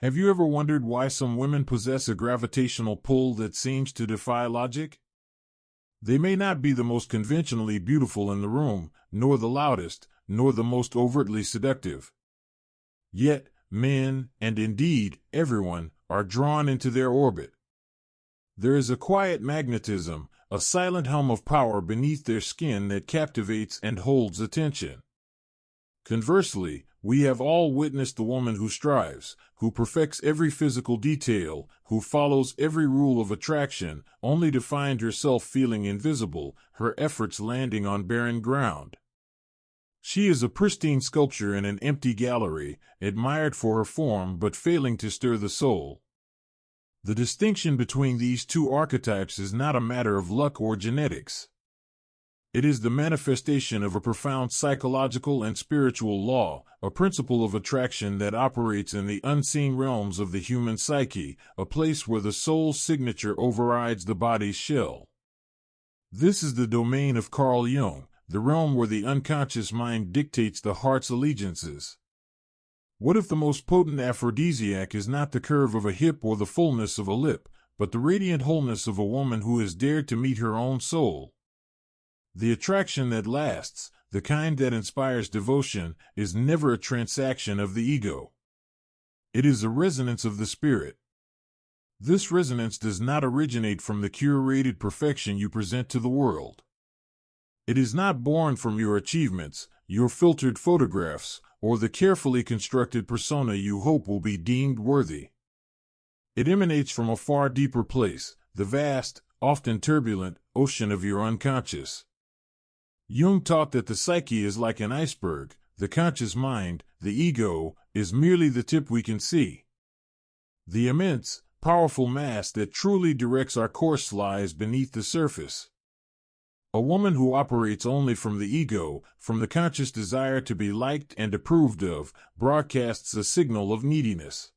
Have you ever wondered why some women possess a gravitational pull that seems to defy logic? They may not be the most conventionally beautiful in the room, nor the loudest, nor the most overtly seductive. Yet, men, and indeed, everyone, are drawn into their orbit. There is a quiet magnetism, a silent hum of power beneath their skin that captivates and holds attention. Conversely, we have all witnessed the woman who strives, who perfects every physical detail, who follows every rule of attraction, only to find herself feeling invisible, her efforts landing on barren ground. She is a pristine sculpture in an empty gallery, admired for her form but failing to stir the soul. The distinction between these two archetypes is not a matter of luck or genetics. It is the manifestation of a profound psychological and spiritual law, a principle of attraction that operates in the unseen realms of the human psyche, a place where the soul's signature overrides the body's shell. This is the domain of Carl Jung, the realm where the unconscious mind dictates the heart's allegiances. What if the most potent aphrodisiac is not the curve of a hip or the fullness of a lip, but the radiant wholeness of a woman who has dared to meet her own soul? The attraction that lasts, the kind that inspires devotion, is never a transaction of the ego. It is a resonance of the spirit. This resonance does not originate from the curated perfection you present to the world. It is not born from your achievements, your filtered photographs, or the carefully constructed persona you hope will be deemed worthy. It emanates from a far deeper place, the vast, often turbulent, ocean of your unconscious. Jung taught that the psyche is like an iceberg, the conscious mind, the ego, is merely the tip we can see. The immense, powerful mass that truly directs our course lies beneath the surface. A woman who operates only from the ego, from the conscious desire to be liked and approved of, broadcasts a signal of neediness.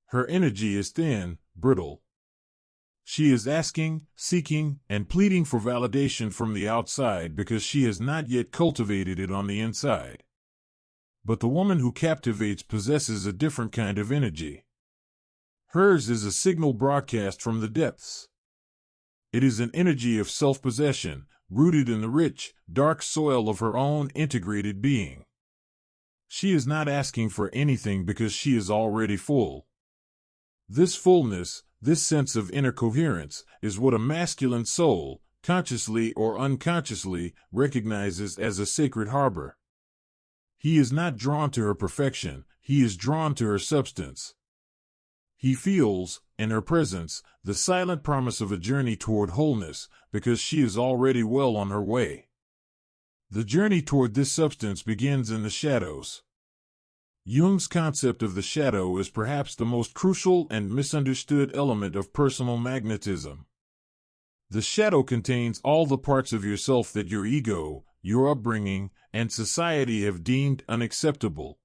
Her energy is thin, brittle. She is asking, seeking, and pleading for validation from the outside because she has not yet cultivated it on the inside. But the woman who captivates possesses a different kind of energy. Hers is a signal broadcast from the depths. It is an energy of self-possession, rooted in the rich, dark soil of her own integrated being. She is not asking for anything because she is already full. This fullness, this sense of inner coherence, is what a masculine soul, consciously or unconsciously, recognizes as a sacred harbor. He is not drawn to her perfection, he is drawn to her substance. He feels, in her presence, the silent promise of a journey toward wholeness, because she is already well on her way. The journey toward this substance begins in the shadows. Jung's concept of the shadow is perhaps the most crucial and misunderstood element of personal magnetism. The shadow contains all the parts of yourself that your ego, your upbringing, and society have deemed unacceptable.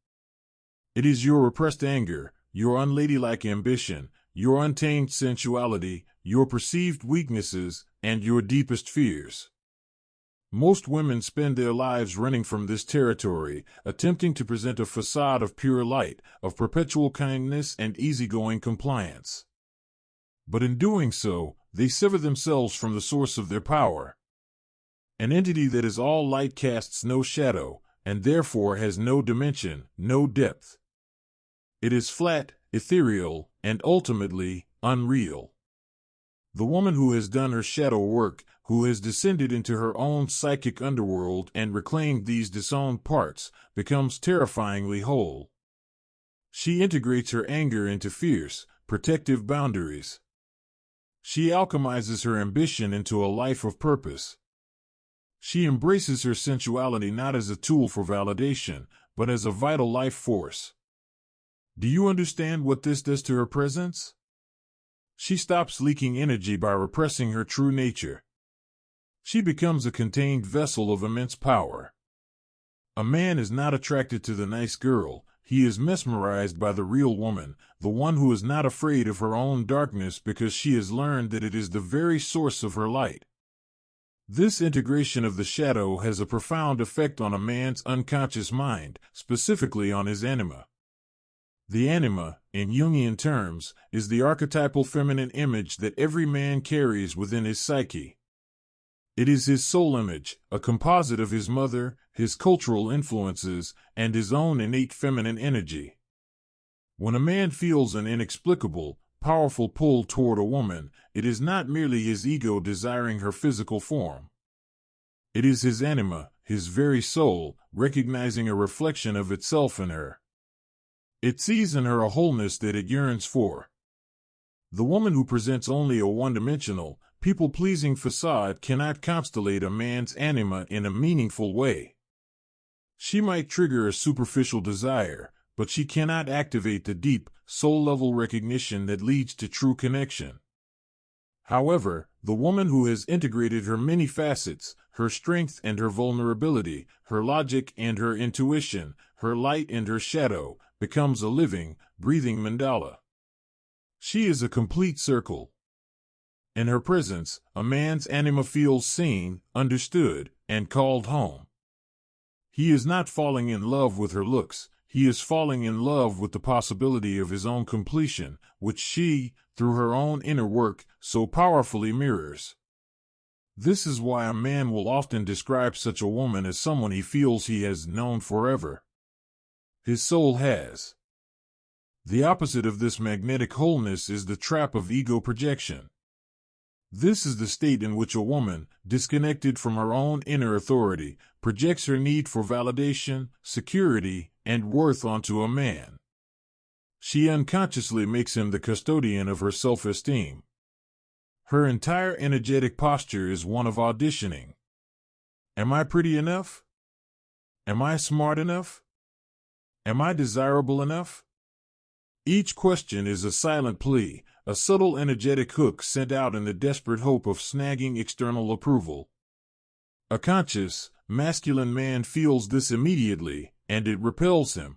It is your repressed anger, your unladylike ambition, your untamed sensuality, your perceived weaknesses, and your deepest fears. Most women spend their lives running from this territory, attempting to present a facade of pure light, of perpetual kindness and easygoing compliance. But in doing so, they sever themselves from the source of their power. An entity that is all light casts no shadow, and therefore has no dimension, no depth. It is flat, ethereal, and ultimately, unreal. The woman who has done her shadow work, who has descended into her own psychic underworld and reclaimed these disowned parts, becomes terrifyingly whole. She integrates her anger into fierce, protective boundaries. She alchemizes her ambition into a life of purpose. She embraces her sensuality not as a tool for validation, but as a vital life force. Do you understand what this does to her presence? She stops leaking energy by repressing her true nature. She becomes a contained vessel of immense power. A man is not attracted to the nice girl, he is mesmerized by the real woman, the one who is not afraid of her own darkness because she has learned that it is the very source of her light. This integration of the shadow has a profound effect on a man's unconscious mind, specifically on his anima. The anima, in Jungian terms, is the archetypal feminine image that every man carries within his psyche. It is his soul image, a composite of his mother, his cultural influences, and his own innate feminine energy. When a man feels an inexplicable, powerful pull toward a woman, it is not merely his ego desiring her physical form. It is his anima, his very soul, recognizing a reflection of itself in her. It sees in her a wholeness that it yearns for. The woman who presents only a one-dimensional, people-pleasing facade cannot constellate a man's anima in a meaningful way. She might trigger a superficial desire, but she cannot activate the deep, soul-level recognition that leads to true connection. However, the woman who has integrated her many facets, her strength and her vulnerability, her logic and her intuition, her light and her shadow, becomes a living, breathing mandala. She is a complete circle. In her presence, a man's anima feels seen, understood, and called home. He is not falling in love with her looks, he is falling in love with the possibility of his own completion, which she, through her own inner work, so powerfully mirrors. This is why a man will often describe such a woman as someone he feels he has known forever. His soul has. The opposite of this magnetic wholeness is the trap of ego projection. This is the state in which a woman, disconnected from her own inner authority, projects her need for validation, security, and worth onto a man. She unconsciously makes him the custodian of her self-esteem. Her entire energetic posture is one of auditioning. Am I pretty enough? Am I smart enough? Am I desirable enough? Each question is a silent plea, a subtle energetic hook sent out in the desperate hope of snagging external approval. A conscious, masculine man feels this immediately, and it repels him.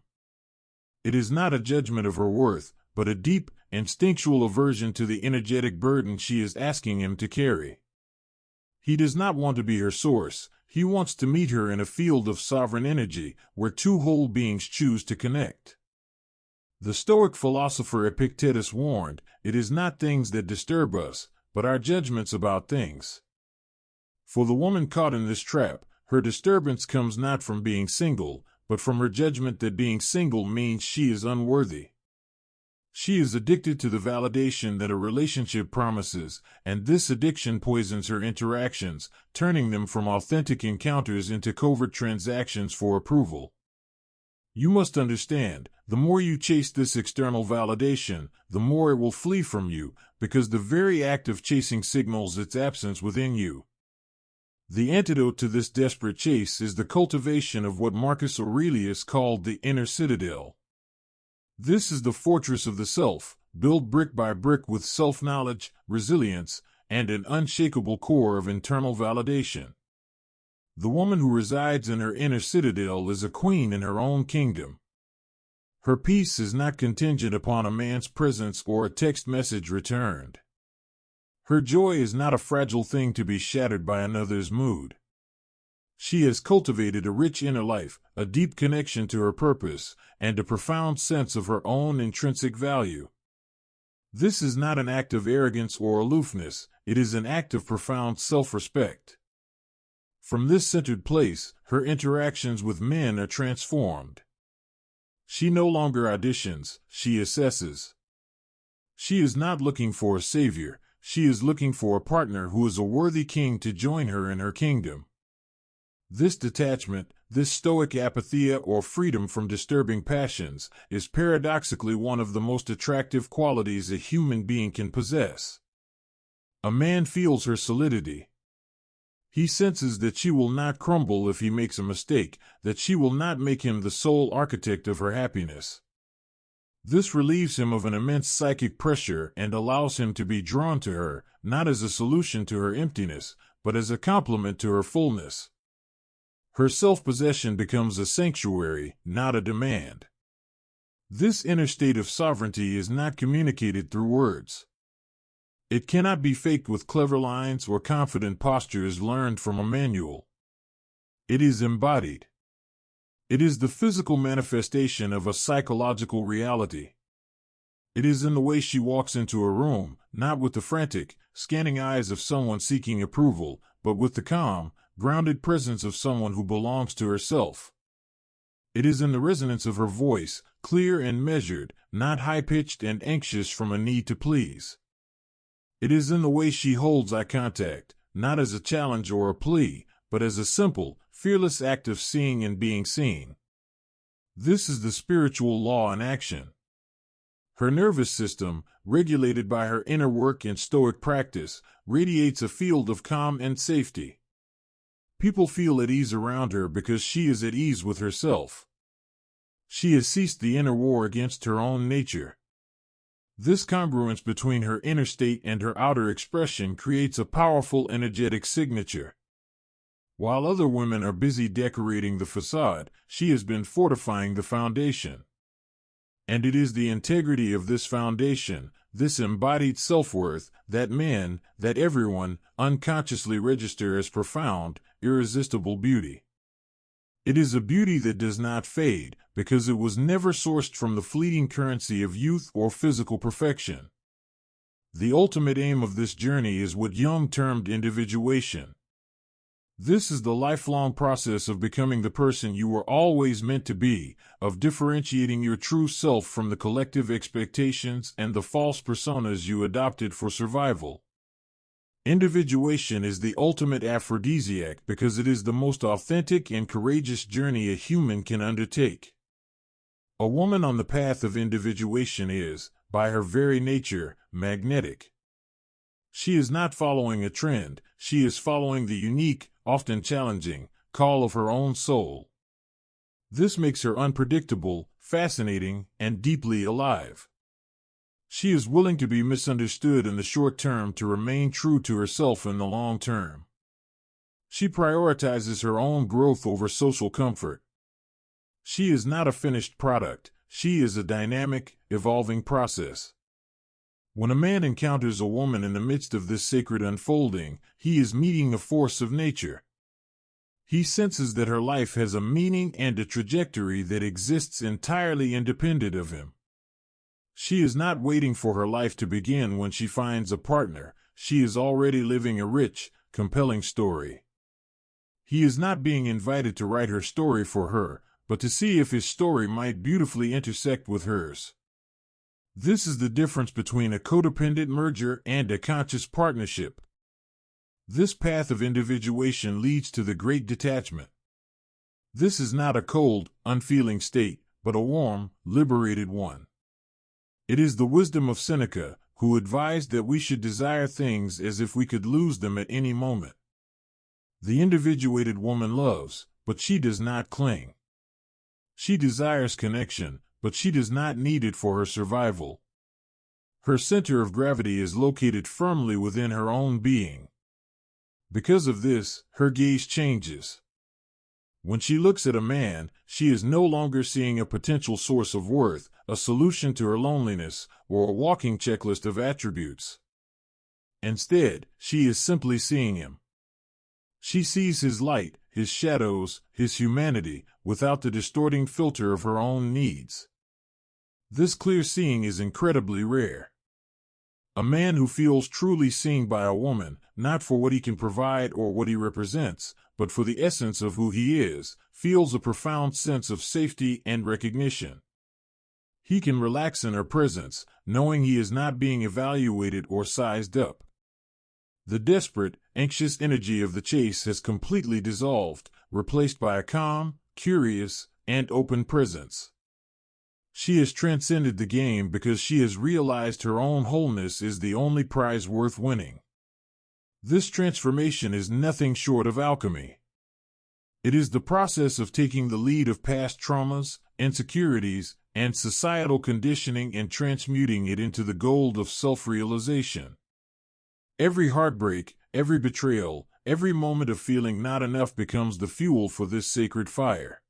It is not a judgment of her worth, but a deep, instinctual aversion to the energetic burden she is asking him to carry. He does not want to be her source, he wants to meet her in a field of sovereign energy, where two whole beings choose to connect. The Stoic philosopher Epictetus warned, "It is not things that disturb us, but our judgments about things." For the woman caught in this trap, her disturbance comes not from being single, but from her judgment that being single means she is unworthy. She is addicted to the validation that a relationship promises, and this addiction poisons her interactions, turning them from authentic encounters into covert transactions for approval. You must understand, the more you chase this external validation, the more it will flee from you, because the very act of chasing signals its absence within you. The antidote to this desperate chase is the cultivation of what Marcus Aurelius called the inner citadel. This is the fortress of the self, built brick by brick with self-knowledge, resilience, and an unshakable core of internal validation. The woman who resides in her inner citadel is a queen in her own kingdom. Her peace is not contingent upon a man's presence or a text message returned. Her joy is not a fragile thing to be shattered by another's mood. She has cultivated a rich inner life, a deep connection to her purpose, and a profound sense of her own intrinsic value. This is not an act of arrogance or aloofness, it is an act of profound self-respect. From this centered place, her interactions with men are transformed. She no longer auditions, she assesses. She is not looking for a savior, she is looking for a partner who is a worthy king to join her in her kingdom. This detachment, this stoic apatheia or freedom from disturbing passions, is paradoxically one of the most attractive qualities a human being can possess. A man feels her solidity. He senses that she will not crumble if he makes a mistake, that she will not make him the sole architect of her happiness. This relieves him of an immense psychic pressure and allows him to be drawn to her, not as a solution to her emptiness, but as a complement to her fullness. Her self-possession becomes a sanctuary, not a demand. This inner state of sovereignty is not communicated through words. It cannot be faked with clever lines or confident postures learned from a manual. It is embodied. It is the physical manifestation of a psychological reality. It is in the way she walks into a room, not with the frantic, scanning eyes of someone seeking approval, but with the calm, grounded presence of someone who belongs to herself. It is in the resonance of her voice, clear and measured, not high-pitched and anxious from a need to please. It is in the way she holds eye contact, not as a challenge or a plea, but as a simple, fearless act of seeing and being seen. This is the spiritual law in action. Her nervous system, regulated by her inner work and stoic practice, radiates a field of calm and safety. People feel at ease around her because she is at ease with herself. She has ceased the inner war against her own nature. This congruence between her inner state and her outer expression creates a powerful energetic signature. While other women are busy decorating the facade, she has been fortifying the foundation. And it is the integrity of this foundation, this embodied self-worth, that men, that everyone, unconsciously register as profound, irresistible beauty. It is a beauty that does not fade, because it was never sourced from the fleeting currency of youth or physical perfection. The ultimate aim of this journey is what Jung termed individuation. This is the lifelong process of becoming the person you were always meant to be, of differentiating your true self from the collective expectations and the false personas you adopted for survival. Individuation is the ultimate aphrodisiac because it is the most authentic and courageous journey a human can undertake. A woman on the path of individuation is, by her very nature, magnetic. She is not following a trend, she is following the unique, often challenging, call of her own soul. This makes her unpredictable, fascinating, and deeply alive. She is willing to be misunderstood in the short term to remain true to herself in the long term. She prioritizes her own growth over social comfort. She is not a finished product, she is a dynamic, evolving process. When a man encounters a woman in the midst of this sacred unfolding, he is meeting a force of nature. He senses that her life has a meaning and a trajectory that exists entirely independent of him. She is not waiting for her life to begin when she finds a partner, she is already living a rich, compelling story. He is not being invited to write her story for her, but to see if his story might beautifully intersect with hers. This is the difference between a codependent merger and a conscious partnership. This path of individuation leads to the great detachment. This is not a cold, unfeeling state, but a warm, liberated one. It is the wisdom of Seneca, who advised that we should desire things as if we could lose them at any moment. The individuated woman loves, but she does not cling. She desires connection, but she does not need it for her survival. Her center of gravity is located firmly within her own being. Because of this, her gaze changes. When she looks at a man, she is no longer seeing a potential source of worth, a solution to her loneliness, or a walking checklist of attributes. Instead, she is simply seeing him. She sees his light, his shadows, his humanity, without the distorting filter of her own needs. This clear seeing is incredibly rare. A man who feels truly seen by a woman, not for what he can provide or what he represents, but for the essence of who he is, feels a profound sense of safety and recognition. He can relax in her presence, knowing he is not being evaluated or sized up. The desperate, anxious energy of the chase has completely dissolved, replaced by a calm, curious, and open presence. She has transcended the game because she has realized her own wholeness is the only prize worth winning. This transformation is nothing short of alchemy. It is the process of taking the lead of past traumas, insecurities, and societal conditioning and transmuting it into the gold of self-realization. Every heartbreak, every betrayal, every moment of feeling not enough becomes the fuel for this sacred fire.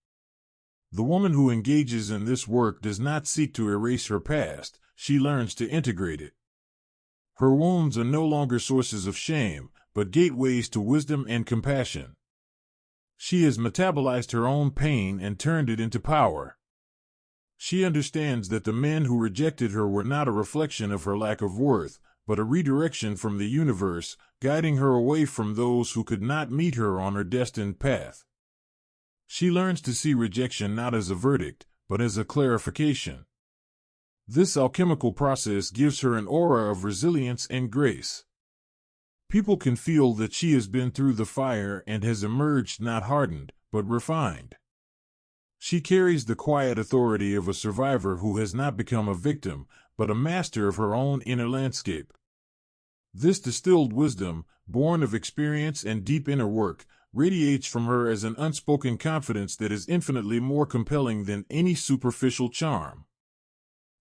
The woman who engages in this work does not seek to erase her past, she learns to integrate it. Her wounds are no longer sources of shame, but gateways to wisdom and compassion. She has metabolized her own pain and turned it into power. She understands that the men who rejected her were not a reflection of her lack of worth, but a redirection from the universe, guiding her away from those who could not meet her on her destined path. She learns to see rejection not as a verdict, but as a clarification. This alchemical process gives her an aura of resilience and grace. People can feel that she has been through the fire and has emerged not hardened, but refined. She carries the quiet authority of a survivor who has not become a victim, but a master of her own inner landscape. This distilled wisdom, born of experience and deep inner work, radiates from her as an unspoken confidence that is infinitely more compelling than any superficial charm.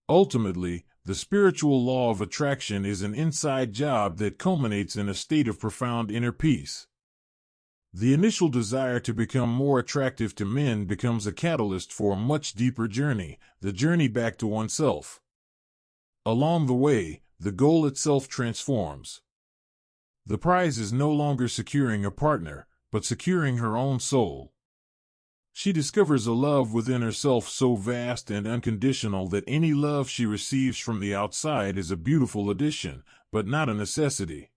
Ultimately, the spiritual law of attraction is an inside job that culminates in a state of profound inner peace. The initial desire to become more attractive to men becomes a catalyst for a much deeper journey, the journey back to oneself. Along the way, the goal itself transforms. The prize is no longer securing a partner, but securing her own soul. She discovers a love within herself so vast and unconditional that any love she receives from the outside is a beautiful addition, but not a necessity.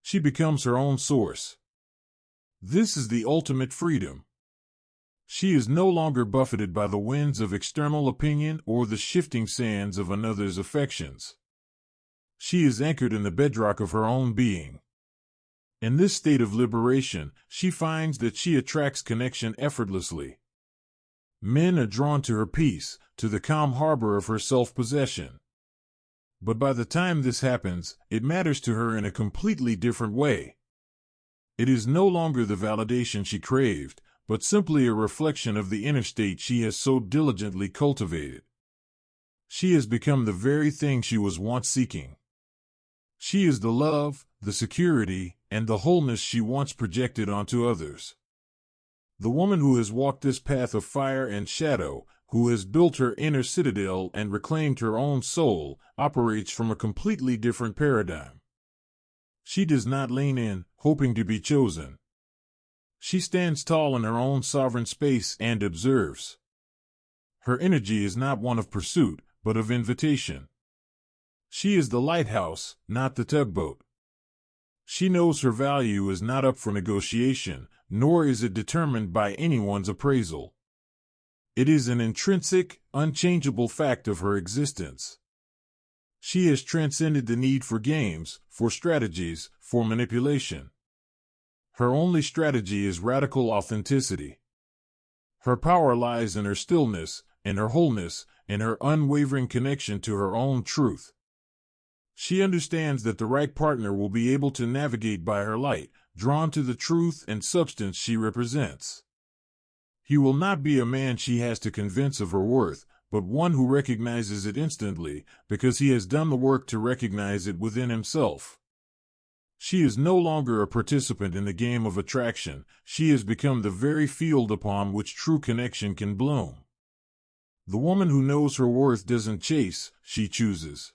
She becomes her own source. This is the ultimate freedom. She is no longer buffeted by the winds of external opinion or the shifting sands of another's affections. She is anchored in the bedrock of her own being. In this state of liberation, she finds that she attracts connection effortlessly. Men are drawn to her peace, to the calm harbor of her self-possession. But by the time this happens, it matters to her in a completely different way. It is no longer the validation she craved, but simply a reflection of the inner state she has so diligently cultivated. She has become the very thing she was once seeking. She is the love, the security, and the wholeness she once projected onto others. The woman who has walked this path of fire and shadow, who has built her inner citadel and reclaimed her own soul, operates from a completely different paradigm. She does not lean in, hoping to be chosen. She stands tall in her own sovereign space and observes. Her energy is not one of pursuit, but of invitation. She is the lighthouse, not the tugboat. She knows her value is not up for negotiation, nor is it determined by anyone's appraisal. It is an intrinsic, unchangeable fact of her existence. She has transcended the need for games, for strategies, for manipulation. Her only strategy is radical authenticity. Her power lies in her stillness, in her wholeness, in her unwavering connection to her own truth. She understands that the right partner will be able to navigate by her light, drawn to the truth and substance she represents. He will not be a man she has to convince of her worth, but one who recognizes it instantly, because he has done the work to recognize it within himself. She is no longer a participant in the game of attraction. She has become the very field upon which true connection can bloom. The woman who knows her worth doesn't chase, she chooses.